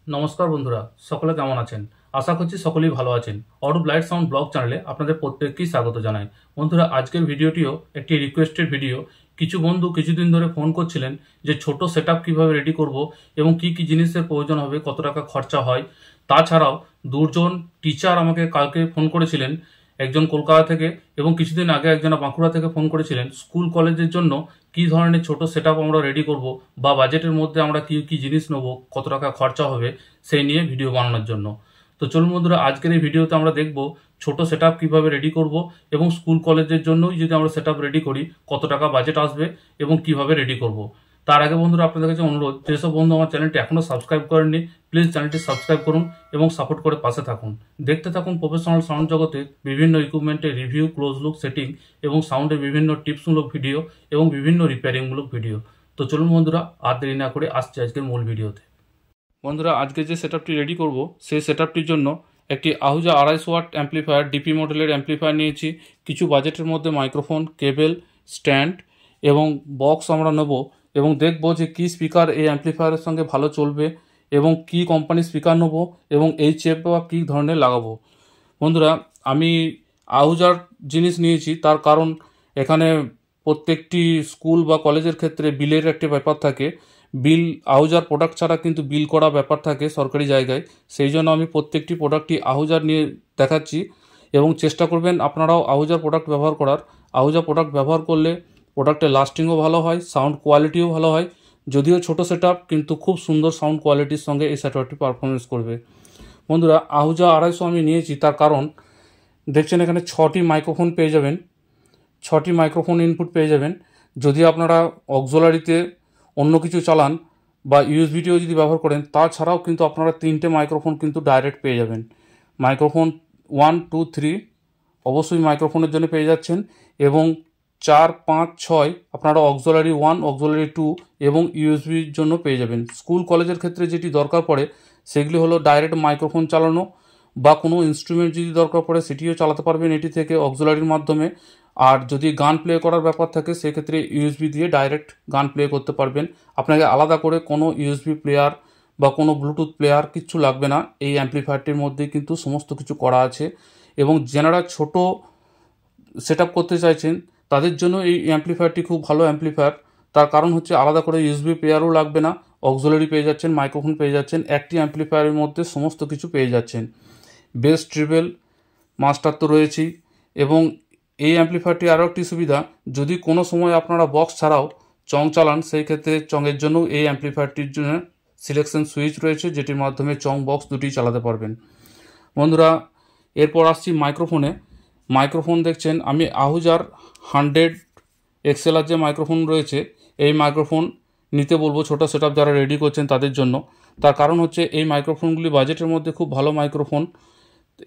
নমস্কার বন্ধুরা, সকলে কেমন আছেন? আশা করছি সকলেই ভালো আছেন। অরূপ লাইট সাউন্ড ব্লগ চ্যানেলে আপনাদের প্রত্যেককেই স্বাগত জানাই। বন্ধুরা, আজকের ভিডিওটিও একটি রিকোয়েস্টেড ভিডিও। কিছু বন্ধু কিছুদিন ধরে ফোন করছিলেন যে ছোট সেটআপ কিভাবে রেডি করব এবং কি কি জিনিসের প্রয়োজন হবে, কত টাকা খরচা হয়। তাছাড়াও দুজন টিচার আমাকে কালকে ফোন করেছিলেন, একজন কলকাতা থেকে এবং কিছুদিন আগে একজন বাঁকুড়া থেকে ফোন করেছিলেন স্কুল কলেজের জন্য কি ধরনের ছোট সেটআপ আমরা রেডি করব বা বাজেটের মধ্যে আমরা কি কি জিনিস নেব, কত টাকা খরচা হবে সেই নিয়ে ভিডিও বানানোর জন্য। তো চলুন বন্ধুরা, আজকের এই ভিডিওতে আমরা দেখব ছোট সেটআপ কিভাবে রেডি করব এবং স্কুল কলেজের জন্যই যদি আমরা সেটআপ রেডি করি কত টাকা বাজেট আসবে এবং কিভাবে রেডি করব। তার আগে বন্ধুরা, আপনাদের কাছে অনুরোধ, যেসব বন্ধু আমার চ্যানেলটি এখনও সাবস্ক্রাইব করেননি প্লিজ চ্যানেলটি সাবস্ক্রাইব করুন এবং সাপোর্ট করে পাশে থাকুন। দেখতে থাকুন প্রফেশনাল সাউন্ড জগতে বিভিন্ন ইকুইপমেন্টের রিভিউ, ক্লোজ লুক, সেটিং এবং সাউন্ডের বিভিন্ন টিপসমূলক ভিডিও এবং বিভিন্ন রিপেয়ারিংমূলক ভিডিও। তো চলুন বন্ধুরা, আর দেরি না করে আসছে আজকের মূল ভিডিওতে। বন্ধুরা, আজকে যে সেটআপটি রেডি করব সেই সেটআপটির জন্য একটি আহুজা 250 ওয়াট অ্যাম্প্লিফায়ার, ডিপি মডেলের অ্যাম্প্লিফায়ার নিয়েছি। কিছু বাজেটের মধ্যে মাইক্রোফোন, কেবল, স্ট্যান্ড এবং বক্স আমরা নেব এবং দেখব যে কী স্পিকার এই অ্যাম্প্লিফায়ারের সঙ্গে ভালো চলবে এবং কি কোম্পানির স্পিকার নেব এবং এই চেপ বা কী ধরনের লাগাবো। বন্ধুরা, আমি আহুজার জিনিস নিয়েছি, তার কারণ এখানে প্রত্যেকটি স্কুল বা কলেজের ক্ষেত্রে বিলের একটি ব্যাপার থাকে। বিল আহুজার প্রোডাক্ট ছাড়া কিন্তু বিল করা ব্যাপার থাকে সরকারি জায়গায়। সেই জন্য আমি প্রত্যেকটি প্রোডাক্টই আহুজার নিয়ে দেখাচ্ছি এবং চেষ্টা করবেন আপনারাও আহুজার প্রোডাক্ট ব্যবহার করার। আহুজা প্রোডাক্ট ব্যবহার করলে প্রোডাক্টের লাস্টিংও ভালো হয়, সাউন্ড কোয়ালিটিও ভালো হয়। যদিও ছোট সেটআপ, কিন্তু খুব সুন্দর সাউন্ড কোয়ালিটির সঙ্গে এই সেটআপটি পারফরমেন্স করবে। বন্ধুরা, আহুজা 250 আমি নিয়েছি, তার কারণ দেখছেন এখানে 6টি মাইক্রোফোন পেয়ে যাবেন, 6টি মাইক্রোফোন ইনপুট পেয়ে যাবেন। যদি আপনারা অক্সিলারিতে অন্য কিছু চালান বা ইউএসবিটিও যদি ব্যবহার করেন, তাছাড়াও কিন্তু আপনারা 3টে মাইক্রোফোন কিন্তু ডাইরেক্ট পেয়ে যাবেন। মাইক্রোফোন 1, 2, 3 অবশ্যই মাইক্রোফোনের জন্য পেয়ে যাচ্ছেন এবং 4, 5, 6 আপনারা অক্সিলারি 1, অক্সিলারি 2 এবং ইউএসবির জন্য পেয়ে যাবেন। স্কুল কলেজের ক্ষেত্রে যেটি দরকার পড়ে সেগুলি হলো ডাইরেক্ট মাইক্রোফোন চালানো বা কোনো ইনস্ট্রুমেন্ট যদি দরকার পড়ে সেটিও চালাতে পারবেন এটি থেকে অক্সিলারির মাধ্যমে। আর যদি গান প্লে করার ব্যাপার থাকে সেক্ষেত্রে ইউএসবি দিয়ে ডাইরেক্ট গান প্লে করতে পারবেন। আপনাকে আলাদা করে কোনো ইউএসবি প্লেয়ার বা কোনো ব্লুটুথ প্লেয়ার কিচ্ছু লাগবে না। এই অ্যাম্প্লিফায়ারটির মধ্যে কিন্তু সমস্ত কিছু করা আছে এবং যারা ছোট সেটআপ করতে চাইছেন তাদের জন্য এই অ্যাম্প্লিফায়ারটি খুব ভালো অ্যাম্প্লিফায়ার। তার কারণ হচ্ছে আলাদা করে ইউএসবি প্লেয়ারও লাগবে না, অক্সিলারি পেয়ে যাচ্ছেন, মাইক্রোফোন পেয়ে যাচ্ছেন, একটি অ্যাম্প্লিফায়ারের মধ্যে সমস্ত কিছু পেয়ে যাচ্ছেন। বেস, ট্রিবেল, মাস্টার তো রয়েছেই এবং এই অ্যাম্প্লিফায়ারটি আরও একটি সুবিধা, যদি কোনো সময় আপনারা বক্স ছাড়াও চং চালান সেই ক্ষেত্রে চঙের জন্য এই অ্যাম্প্লিফায়ারটির জন্য সিলেকশন সুইচ রয়েছে, যেটির মাধ্যমে চং বক্স দুটি চালাতে পারবেন। বন্ধুরা, এরপর আসছি মাইক্রোফোনে। মাইক্রোফোন দেখছেন আমি আহুজার 100 XLR যে মাইক্রোফোন রয়েছে এই মাইক্রোফোন নিতে বলবো ছোটো সেটআপ যারা রেডি করছেন তাদের জন্য। তার কারণ হচ্ছে এই মাইক্রোফোনগুলি বাজেটের মধ্যে খুব ভালো মাইক্রোফোন।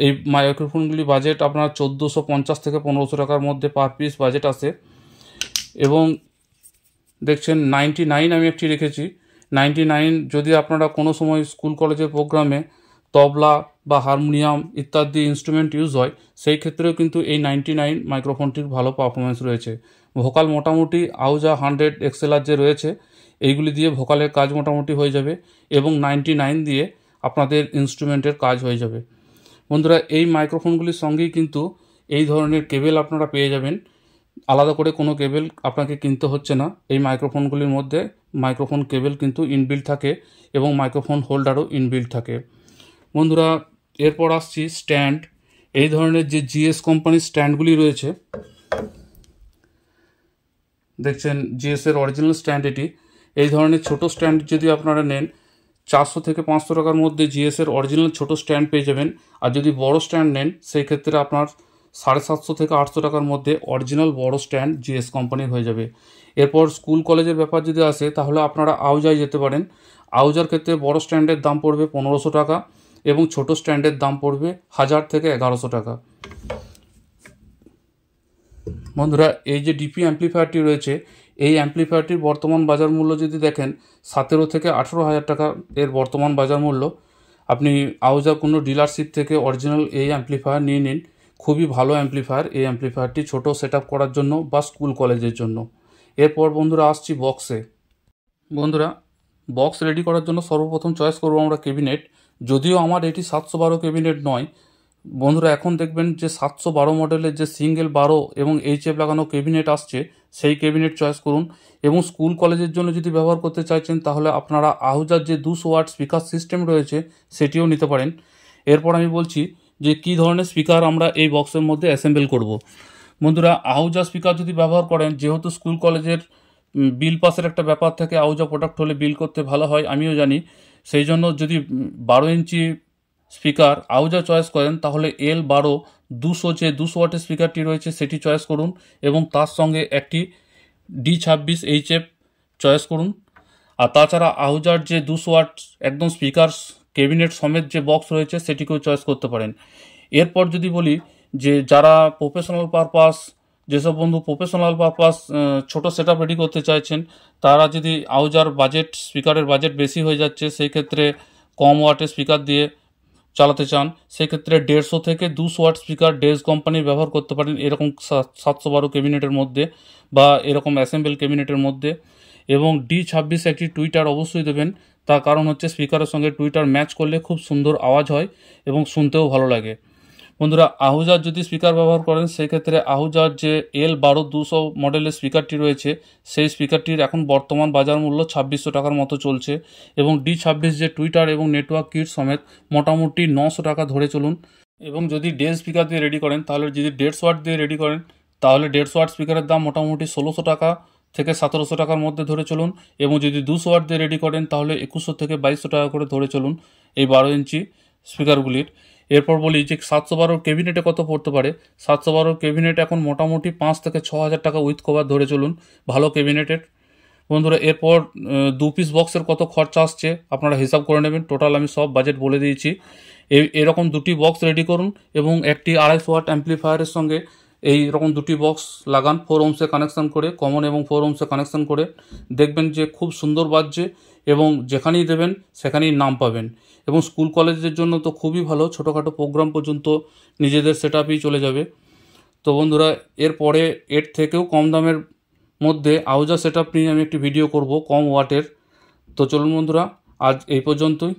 এই মাইক্রোফোনগুলি বাজেট আপনার 1450 থেকে 1500 টাকার মধ্যে পার পিস বাজেট আসে এবং দেখছেন 99 আমি একটি রেখেছি। 99 যদি আপনারা কোনো সময় স্কুল কলেজের প্রোগ্রামে তবলা বা হারমোনিয়াম ইত্যাদি ইনস্ট্রুমেন্ট ইউজ হয় সেই ক্ষেত্রেও কিন্তু এই 99 মাইক্রোফোনটির ভালো পারফরমেন্স রয়েছে। ভোকাল মোটামুটি আহুজা 100 XLR যে রয়েছে এইগুলি দিয়ে ভোকালের কাজ মোটামুটি হয়ে যাবে এবং 99 দিয়ে আপনাদের ইনস্ট্রুমেন্টের কাজ হয়ে যাবে। বন্ধুরা, এই মাইক্রোফোনগুলির সঙ্গেই কিন্তু এই ধরনের কেবেল আপনারা পেয়ে যাবেন। আলাদা করে কোনো কেবেল আপনাকে কিনতে হচ্ছে না। এই মাইক্রোফোনগুলির মধ্যে মাইক্রোফোন কেবেল কিন্তু ইনবিল্ট থাকে এবং মাইক্রোফোন হোল্ডারও ইনবিল্ট থাকে। বন্ধুরা, এরপর আসছি স্ট্যান্ড। এই ধরনের যে জিএস কোম্পানির স্ট্যান্ডগুলি রয়েছে দেখছেন, জিএসের অরিজিনাল স্ট্যান্ড এটি। এই ধরনের ছোট স্ট্যান্ড যদি আপনারা নেন 400 থেকে 500 টাকার মধ্যে জিএসের অরিজিনাল ছোট স্ট্যান্ড পেয়ে যাবেন। আর যদি বড় স্ট্যান্ড নেন সেই ক্ষেত্রে আপনার 750 থেকে 800 টাকার মধ্যে অরিজিনাল বড় স্ট্যান্ড জিএস কোম্পানির হয়ে যাবে। এরপর স্কুল কলেজের ব্যাপার যদি আসে তাহলে আপনারা আহুজায় যেতে পারেন। আহুজার ক্ষেত্রে বড় স্ট্যান্ডের দাম পড়বে 1500 টাকা এবং ছোট স্ট্যান্ডের দাম পড়বে 1000 থেকে 1100 টাকা। বন্ধুরা, এই যে ডিপি অ্যাম্প্লিফায়ারটি রয়েছে এই অ্যাম্প্লিফায়ারটির বর্তমান বাজার মূল্য যদি দেখেন 17 থেকে 18 হাজার টাকা এর বর্তমান বাজার মূল্য। আপনি আহুজা কোনো ডিলারশিপ থেকে অরিজিনাল এই অ্যাম্প্লিফায়ার নিয়ে নিন, খুবই ভালো অ্যাম্প্লিফায়ার এই অ্যাম্প্লিফায়ারটি ছোট সেটআপ করার জন্য বা স্কুল কলেজের জন্য। এরপর বন্ধুরা আসছি বক্সে। বন্ধুরা, বক্স রেডি করার জন্য সর্বপ্রথম চয়েস করব আমরা ক্যাবিনেট। যদিও আমার এটি 712 ক্যাবিনেট নয় বন্ধুরা, এখন দেখবেন যে 712 মডেলের যে সিঙ্গেল 12 এবং এইচএফ লাগানো ক্যাবিনেট আসছে সেই ক্যাবিনেট চয়েস করুন। এবং স্কুল কলেজের জন্য যদি ব্যবহার করতে চাইছেন তাহলে আপনারা আহুজার যে 200 ওয়াট স্পিকার সিস্টেম রয়েছে সেটিও নিতে পারেন। এরপর আমি বলছি যে কী ধরনের স্পিকার আমরা এই বক্সের মধ্যে অ্যাসেম্বল করব। বন্ধুরা, আহুজা স্পিকার যদি ব্যবহার করেন, যেহেতু স্কুল কলেজের বিল পাসের একটা ব্যাপার থাকে, আহুজা প্রোডাক্ট হলে বিল করতে ভালো হয় আমিও জানি, সেই জন্য যদি 12 ইঞ্চি স্পিকার আহুজা চয়েস করেন তাহলে L12 200 যে 200 ওয়াটের স্পিকারটি রয়েছে সেটি চয়েস করুন এবং তার সঙ্গে একটি D26 HF চয়েস করুন। আর তাছাড়া আহুজার যে 200 ওয়াট একদম স্পিকার ক্যাবিনেট সমেত যে বক্স রয়েছে সেটিকেও চয়েস করতে পারেন। এরপর যদি বলি যে যারা প্রফেশনাল পারপাস, যেসব বন্ধু প্রফেশনাল পারপাস ছোট সেট রেডি করতে চাইছেন, তারা যদি আহুজার বাজেট স্পিকারের বাজেট বেশি হয়ে যাচ্ছে সেই ক্ষেত্রে কম ওয়াটের স্পিকার দিয়ে চালাতে চান, সেক্ষেত্রে 150 থেকে 200 ওয়াট স্পিকার ডেজ কোম্পানির ব্যবহার করতে পারেন এরকম 712 ক্যাবিনেটের মধ্যে বা এরকম অ্যাসেম্বল ক্যাবিনেটের মধ্যে। এবং D26 একটি টুইটার অবশ্যই দেবেন, তার কারণ হচ্ছে স্পিকারের সঙ্গে টুইটার ম্যাচ করলে খুব সুন্দর আওয়াজ হয় এবং শুনতেও ভালো লাগে। বন্ধুরা, আহুজার যদি স্পিকার ব্যবহার করেন সেক্ষেত্রে আহুজার যে L12 200 মডেলের স্পিকারটি রয়েছে সেই স্পিকারটির এখন বর্তমান বাজার মূল্য 2600 টাকার মতো চলছে এবং D26 যে টুইটার এবং নেটওয়ার্ক কিট সমেত মোটামুটি 900 টাকা ধরে চলুন। এবং যদি ডেল স্পিকার দিয়ে রেডি করেন তাহলে যদি 150 ওয়াট দিয়ে রেডি করেন তাহলে 150 ওয়াট স্পিকারের দাম মোটামুটি 1600 টাকা থেকে 1700 টাকার মধ্যে ধরে চলুন। এবং যদি 200 ওয়াট দিয়ে রেডি করেন তাহলে 2100 থেকে 2200 টাকা করে ধরে চলুন এই 12 ইঞ্চি স্পিকারগুলির। এরপর বলি যে 712 ক্যাবিনেটে কত পড়তে পারে। 712 ক্যাবিনেট এখন মোটামুটি 5 থেকে 6000 টাকা উইথ কভার ধরে চলুন ভালো ক্যাবিনেটের। বন্ধুরা, এরপর 2 পিস বক্সের কত খরচা আসছে আপনারা হিসাব করে নেবেন। টোটাল আমি সব বাজেট বলে দিয়েছি। এরকম দুটি বক্স রেডি করুন এবং একটি 250 ওয়াট অ্যাম্প্লিফায়ারের সঙ্গে এই রকম দুটি বক্স লাগান 4 ohms কানেকশান করে, কমন এবং 4 ohms কানেকশান করে, দেখবেন যে খুব সুন্দর বাজছে এবং যেখানেই দেবেন সেখানেই নাম পাবেন। এবং স্কুল কলেজের জন্য তো খুবই ভালো, ছোটোখাটো প্রোগ্রাম পর্যন্ত নিজেদের সেট আপই চলে যাবে। তো বন্ধুরা, এরপরে এর থেকেও কম দামের মধ্যে আহুজা সেট আপ নিয়ে আমি একটি ভিডিও করব কম ওয়াটের। তো চলুন বন্ধুরা, আজ এই পর্যন্তই।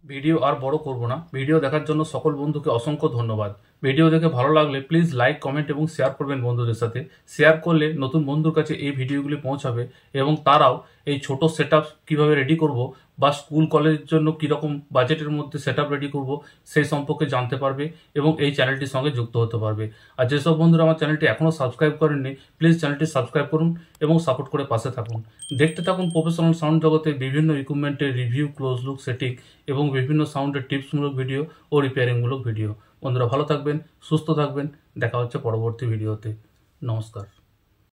ভিডিও আর বড় করব না। ভিডিও দেখার জন্য সকল বন্ধুকে অসংখ্য ধন্যবাদ। ভিডিও দেখে ভালো লাগলে প্লিজ লাইক, কমেন্ট এবং শেয়ার করবেন বন্ধুদের সাথে। শেয়ার করলে নতুন বন্ধুর কাছে এই ভিডিওগুলি পৌঁছাবে এবং তারাও এই ছোট সেট আপ কীভাবে রেডি করব বা স্কুল কলেজের জন্য কীরকম বাজেটের মধ্যে সেট আপ রেডি করব সেই সম্পর্কে জানতে পারবে এবং এই চ্যানেলটির সঙ্গে যুক্ত হতে পারবে। আর যেসব বন্ধুরা আমার চ্যানেলটি এখনও সাবস্ক্রাইব করেননি প্লিজ চ্যানেলটি সাবস্ক্রাইব করুন এবং সাপোর্ট করে পাশে থাকুন। দেখতে থাকুন প্রফেশনাল সাউন্ড জগতে বিভিন্ন ইকুইপমেন্টের রিভিউ, ক্লোজ লুক, সেটিং এবং বিভিন্ন সাউন্ডের টিপসমূলক ভিডিও ও রিপেয়ারিংমূলক ভিডিও। বন্ধুরা ভালো থাকবেন, সুস্থ থাকবেন, দেখা হচ্ছে পরবর্তী ভিডিওতে। নমস্কার।